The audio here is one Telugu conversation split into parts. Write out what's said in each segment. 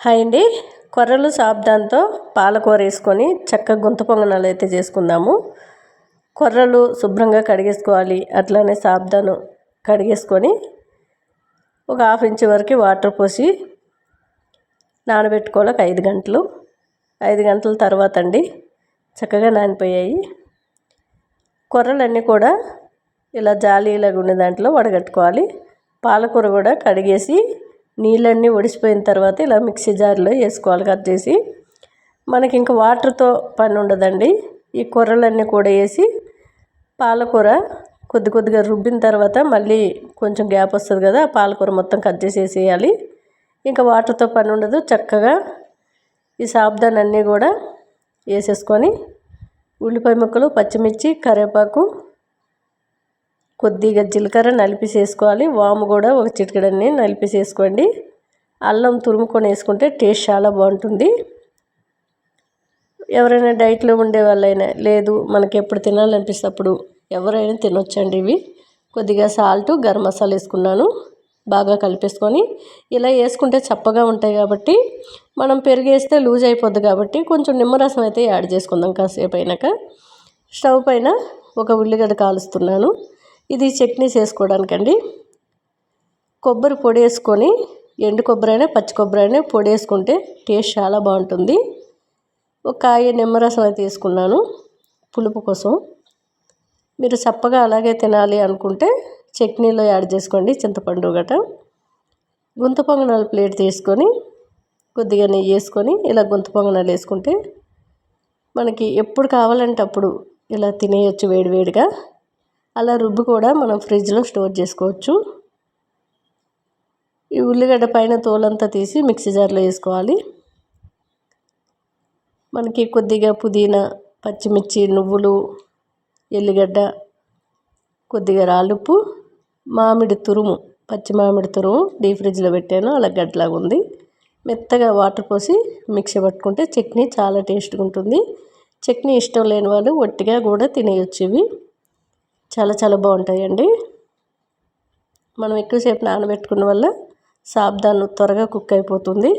హాయ్ అండి. కొర్రలు సాబ్దాన్తో పాలకూర వేసుకొని చక్కగా గుంత పొంగనాలు అయితే చేసుకుందాము. కొర్రలు శుభ్రంగా కడిగేసుకోవాలి. అట్లానే సాబ్దాను కడిగేసుకొని ఒక హాఫ్ ఇంచ్ వరకు వాటర్ పోసి నానబెట్టుకోవాలి. ఒక 5 గంటలు. 5 గంటల తర్వాత అండి చక్కగా నానిపోయాయి. కొర్రలన్నీ కూడా ఇలా జాలీలాగా ఉండే దాంట్లో వడగట్టుకోవాలి. పాలకూర కూడా కడిగేసి నీళ్ళన్నీ ఒడిసిపోయిన తర్వాత ఇలా మిక్సీ జార్లో వేసుకోవాలి. కట్ చేసి మనకి ఇంకా వాటర్తో పని ఉండదండి. ఈ కొర్రలన్నీ కూడా వేసి పాలకూర కొద్దిగా రుబ్బిన తర్వాత మళ్ళీ కొంచెం గ్యాప్ వస్తుంది కదా, పాలకూర మొత్తం కట్ చేసి వేసేయాలి. ఇంకా వాటర్తో పని ఉండదు. చక్కగా ఈ సాబ్దాన్ అన్నీ కూడా వేసేసుకొని ఉల్లిపాయ ముక్కలు, పచ్చిమిర్చి, కరివేపాకు, కొద్దిగా జీలకర్ర నలిపేసేసుకోవాలి. వాము కూడా ఒక చిటికెడన్ని నలిపేసేసుకోండి. అల్లం తురుముకొని వేసుకుంటే టేస్ట్ చాలా బాగుంటుంది. ఎవరైనా డైట్లో ఉండే వాళ్ళైనా లేదు మనకి ఎప్పుడు తినాలనిపిస్తే అప్పుడు ఎవరైనా తినొచ్చండి. ఇవి కొద్దిగా సాల్ట్, గరం మసాలా వేసుకున్నాను. బాగా కలిపేసుకొని ఇలా వేసుకుంటే చప్పగా ఉంటాయి కాబట్టి మనం పెరుగు వేస్తే లూజ్ అయిపోద్ది కాబట్టి కొంచెం నిమ్మరసం అయితే యాడ్ చేసుకుందాం. కాసేపు అయినాక స్టవ్ పైన ఒక ఉల్లిగడ్డ కాలుస్తున్నాను. ఇది చట్నీ చేసుకోవడానికండి. కొబ్బరి పొడి వేసుకొని ఎండు కొబ్బరి అయినా పచ్చి కొబ్బరి అయినా పొడి వేసుకుంటే టేస్ట్ చాలా బాగుంటుంది. ఒక కాయ నిమ్మరసం అయితే వేసుకున్నాను పులుపు కోసం. మీరు చప్పగా అలాగే తినాలి అనుకుంటే చట్నీలో యాడ్ చేసుకోండి, చింతపండు గట. గుంత పొంగనాలు ప్లేట్ తీసుకొని కొద్దిగా నెయ్యి వేసుకొని ఇలా గుంత పొంగనాలు వేసుకుంటే మనకి ఎప్పుడు కావాలంటే అప్పుడు ఇలా తినేయచ్చు వేడివేడిగా. అలా రుబ్బు కూడా మనం ఫ్రిడ్జ్లో స్టోర్ చేసుకోవచ్చు. ఈ ఉల్లిగడ్డ పైన తోలంతా తీసి మిక్సీ జార్లో వేసుకోవాలి. మనకి కొద్దిగా పుదీనా, పచ్చిమిర్చి, నువ్వులు, ఎల్లిగడ్డ, కొద్దిగా రాళ్ళుప్పు, మామిడి తురుము, పచ్చి మామిడి తురుము డీప్ ఫ్రిడ్జ్లో పెట్టాను. అలా గడ్డలాగా ఉంది. మెత్తగా వాటర్ పోసి మిక్సీ పట్టుకుంటే చట్నీ చాలా టేస్ట్గా ఉంటుంది. చట్నీ ఇష్టం లేని వాళ్ళు ఒట్టిగా కూడా తినేయచ్చు. ఇవి చాలా బాగుంటాయండి. మనం ఎక్కువసేపు నానబెట్టుకున్న వల్ల సాబ్దాను త్వరగా కుక్ అయిపోతుంది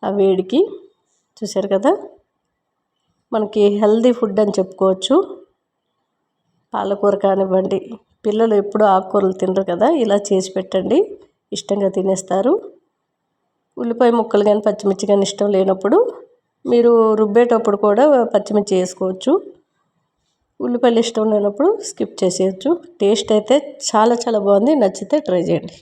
ఆ వేడికి. చూసారు కదా, మనకి హెల్దీ ఫుడ్ అని చెప్పుకోవచ్చు. పాలకూర కానివ్వండి, పిల్లలు ఎప్పుడు ఆకుకూరలు తినరు కదా, ఇలా చేసి పెట్టండి, ఇష్టంగా తినేస్తారు. ఉల్లిపాయ ముక్కలు కానీ పచ్చిమిర్చి కానీ ఇష్టం లేనప్పుడు మీరు రుబ్బేటప్పుడు కూడా పచ్చిమిర్చి వేసుకోవచ్చు. ఉల్లిపాయలు ఇష్టం లేనప్పుడు స్కిప్ చేసేయచ్చు. టేస్ట్ అయితే చాలా బాగుంది. నచ్చితే ట్రై చేయండి.